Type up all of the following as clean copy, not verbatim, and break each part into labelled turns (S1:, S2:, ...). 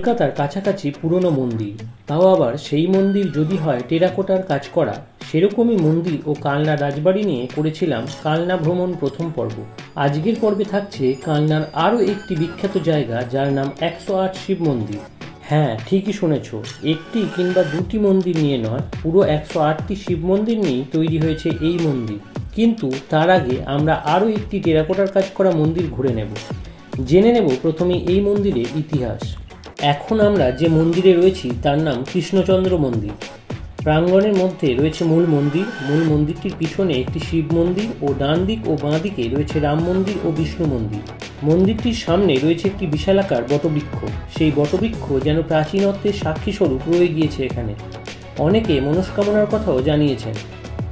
S1: কলকাতার কাছাকাছি পুরনো মন্দির, তাও আবার সেই মন্দির যদি হয় টেরাকোটার কাজ করা, সেরকমই মন্দির ও কালনা রাজবাড়ি নিয়ে করেছিলাম কালনা ভ্রমণ প্রথম পর্ব। আজকের পর্বে থাকছে কালনার আরও একটি বিখ্যাত জায়গা, যার নাম 108 শিব মন্দির। হ্যাঁ, ঠিকই শুনেছ, একটি কিংবা দুটি মন্দির নিয়ে নয়, পুরো 108টি শিব মন্দির নিয়েই তৈরি হয়েছে এই মন্দির। কিন্তু তার আগে আমরা আরও একটি টেরাকোটার কাজ করা মন্দির ঘুরে নেব। জেনে নেব প্রথমে এই মন্দিরের ইতিহাস। এখন আমরা যে মন্দিরে রয়েছি তার নাম কৃষ্ণচন্দ্র মন্দির। প্রাঙ্গণের মধ্যে রয়েছে মূল মন্দির। মূল মন্দিরটির পিছনে একটি শিব মন্দির ও ডান দিক ও বাঁ দিকে রয়েছে রাম মন্দির ও বিষ্ণু মন্দির। মন্দিরটির সামনে রয়েছে একটি বিশালাকার বটবৃক্ষ। সেই বটবৃক্ষ যেন প্রাচীনত্বের সাক্ষী স্বরূপ রয়ে গিয়েছে এখানে। অনেকে মনস্কামনার কথাও জানিয়েছেন।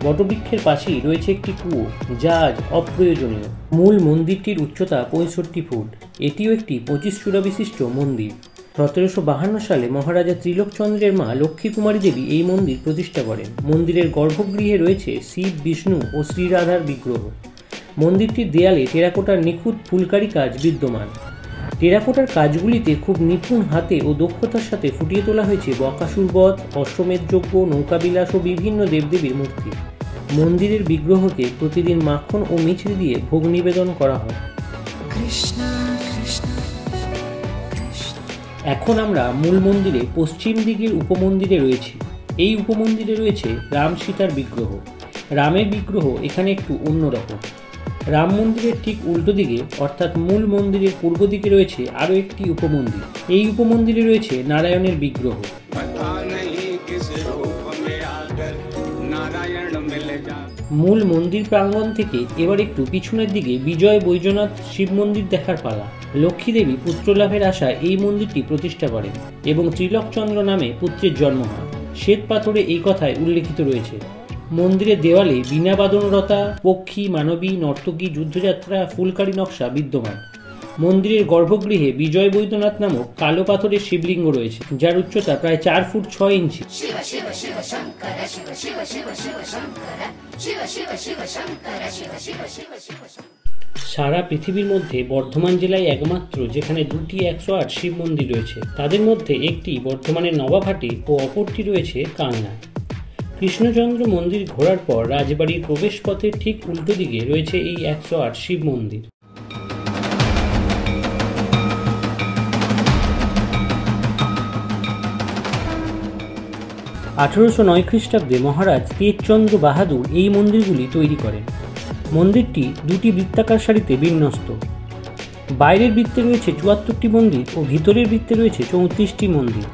S1: বটবৃক্ষের পাশেই রয়েছে একটি কুয়ো, যা আজ অপ্রয়োজনীয়। মূল মন্দিরটির উচ্চতা 65 ফুট। এটিও একটি 25 চূড়া বিশিষ্ট মন্দির। 1752 সালে মহারাজা ত্রিলোকচন্দ্রের মা লক্ষ্মী কুমারী দেবী এই মন্দির প্রতিষ্ঠা করেন। মন্দিরের গর্ভগৃহে রয়েছে শিব, বিষ্ণু ও শ্রীরাধার বিগ্রহ। মন্দিরটির দেয়ালে টেরাকোটার নিখুঁত ফুলকারি কাজ বিদ্যমান। টেরাকোটার কাজগুলিতে খুব নিপুণ হাতে ও দক্ষতার সাথে ফুটিয়ে তোলা হয়েছে বকাসুর বধ, অশ্বমেধ যজ্ঞ, নৌকাবিলাস ও বিভিন্ন দেবদেবীর মূর্তি। মন্দিরের বিগ্রহকে প্রতিদিন মাখন ও মিছরি দিয়ে ভোগ নিবেদন করা হয়। এখন আমরা মূল মন্দিরে পশ্চিম দিকের উপমন্দিরে রয়েছি। এই উপমন্দিরে রয়েছে রাম সীতার বিগ্রহ। রামের বিগ্রহ এখানে একটু অন্যরকম। রাম মন্দিরের ঠিক উল্টো দিকে, অর্থাৎ মূল মন্দিরের পূর্ব দিকে রয়েছে আরও একটি উপমন্দির। এই উপমন্দিরে রয়েছে নারায়ণের বিগ্রহ। মূল মন্দির প্রাঙ্গণ থেকে এবার একটু পিছনের দিকে বিজয় বৈদ্যনাথ শিব মন্দির দেখার পালা। লক্ষ্মী দেবী পুত্রলাভের আশায় এই মন্দিরটি প্রতিষ্ঠা করেন এবং ত্রিলোকচন্দ্র নামে পুত্রের জন্ম হয়। শ্বেত পাথরে এই কথায় উল্লেখিত রয়েছে। মন্দিরের দেওয়ালে বীণা বাদনরতা, পক্ষী, মানবী, নর্তকী, যুদ্ধযাত্রা, ফুলকারি নকশা বিদ্যমান। মন্দিরের গর্ভগৃহে বিজয় বৈদ্যনাথ নামক কালো পাথরের শিবলিঙ্গ রয়েছে, যার উচ্চতা প্রায় 4 ফুট 6 ইঞ্চি। সারা পৃথিবীর মধ্যে বর্ধমান জেলায় একমাত্র যেখানে দুটি 108 শিব মন্দির রয়েছে। তাদের মধ্যে একটি বর্ধমানের নবাবহাটে ও অপরটি রয়েছে কালনা। কৃষ্ণচন্দ্র মন্দির ঘোরার পর রাজবাড়ির প্রবেশপথের ঠিক উল্টো দিকে রয়েছে এই 108 শিব মন্দির। 1809 খ্রিস্টাব্দে মহারাজ তেজচন্দ্র বাহাদুর এই মন্দিরগুলি তৈরি করেন। মন্দিরটি দুটি বৃত্তাকার সারিতে বিন্যস্ত। বাইরের বৃত্তে রয়েছে 74টি মন্দির ও ভিতরের বৃত্তে রয়েছে 34টি মন্দির।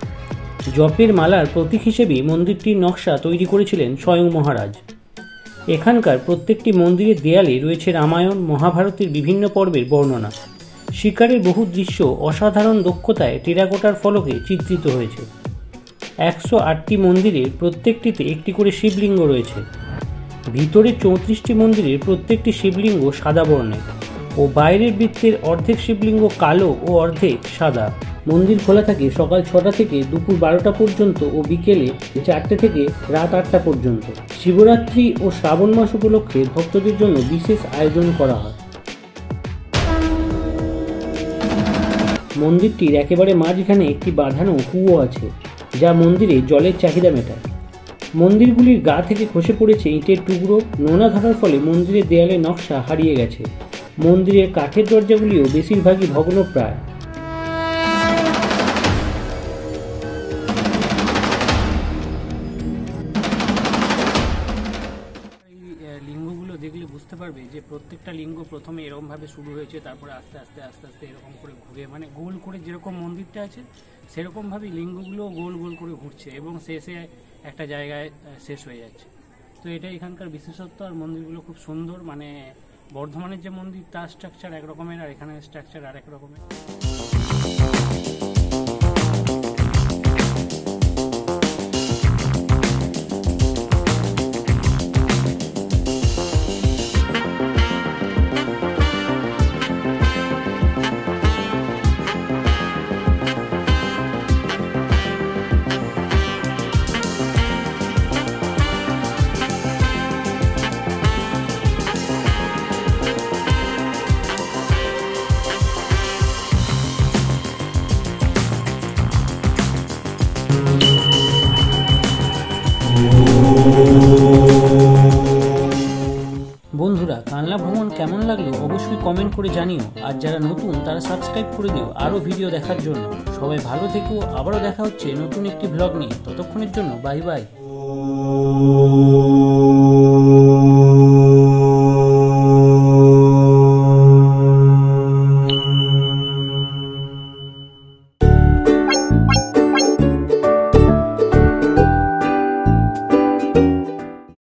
S1: জপের মালার প্রতীক হিসেবে মন্দিরটির নকশা তৈরি করেছিলেন স্বয়ং মহারাজ। এখানকার প্রত্যেকটি মন্দিরের দেয়ালে রয়েছে রামায়ণ, মহাভারতের বিভিন্ন পর্বের বর্ণনা। শিকারের বহু দৃশ্য অসাধারণ দক্ষতায় টেরাকোটার ফলকে চিত্রিত হয়েছে। 108টি মন্দিরের প্রত্যেকটিতে একটি করে শিবলিঙ্গ রয়েছে। ভিতরের 34টি মন্দিরের প্রত্যেকটি শিবলিঙ্গ সাদা বর্ণের ও বাইরের বৃত্তের অর্ধেক শিবলিঙ্গ কালো ও অর্ধেক সাদা। মন্দির খোলা থাকে সকাল 6টা থেকে দুপুর 12টা পর্যন্ত ও বিকেলে 4টে থেকে রাত 8টা পর্যন্ত। শিবরাত্রি ও শ্রাবণ মাস উপলক্ষে ভক্তদের জন্য বিশেষ আয়োজন করা হয়। মন্দিরটির একেবারে মাঝখানে একটি বাঁধানো কুয়ো আছে, যা মন্দিরে জলের চাহিদা মেটায়। মন্দিরগুলির গা থেকে খসে পড়েছে ইটের টুকরো। নোনা ধরার ফলে মন্দিরের দেয়ালের নকশা হারিয়ে গেছে। মন্দিরের কাঠের দরজাগুলিও বেশিরভাগই ভগ্নপ্রায়। লিঙ্গগুলো দেখলে বুঝতে পারবে যে প্রত্যেকটা লিঙ্গ প্রথমে এরকমভাবে শুরু হয়েছে, তারপরে আস্তে আস্তে আস্তে আস্তে এরকম করে ঘুরে, মানে গোল করে যেরকম মন্দিরটা আছে সেরকমভাবেই লিঙ্গগুলো গোল গোল করে ঘুরছে এবং শেষে একটা জায়গায় শেষ হয়ে যাচ্ছে। তো এটা এখানকার বিশেষত্ব। আর মন্দিরগুলো খুব সুন্দর, মানে বর্ধমানের যে মন্দির তার স্ট্রাকচার একরকমের আর এখানের স্ট্রাকচার আরেক রকমের। কালনা ভ্রমণ কেমন লাগলো অবশ্যই কমেন্ট করে জানিও। আর যারা নতুন তারা সাবস্ক্রাইব করে দিও আরও ভিডিও দেখার জন্য। সবাই ভালো থেকো, আবারও দেখা হচ্ছে নতুন একটি ব্লগ নিয়ে। ততক্ষণের জন্য বাই বাই।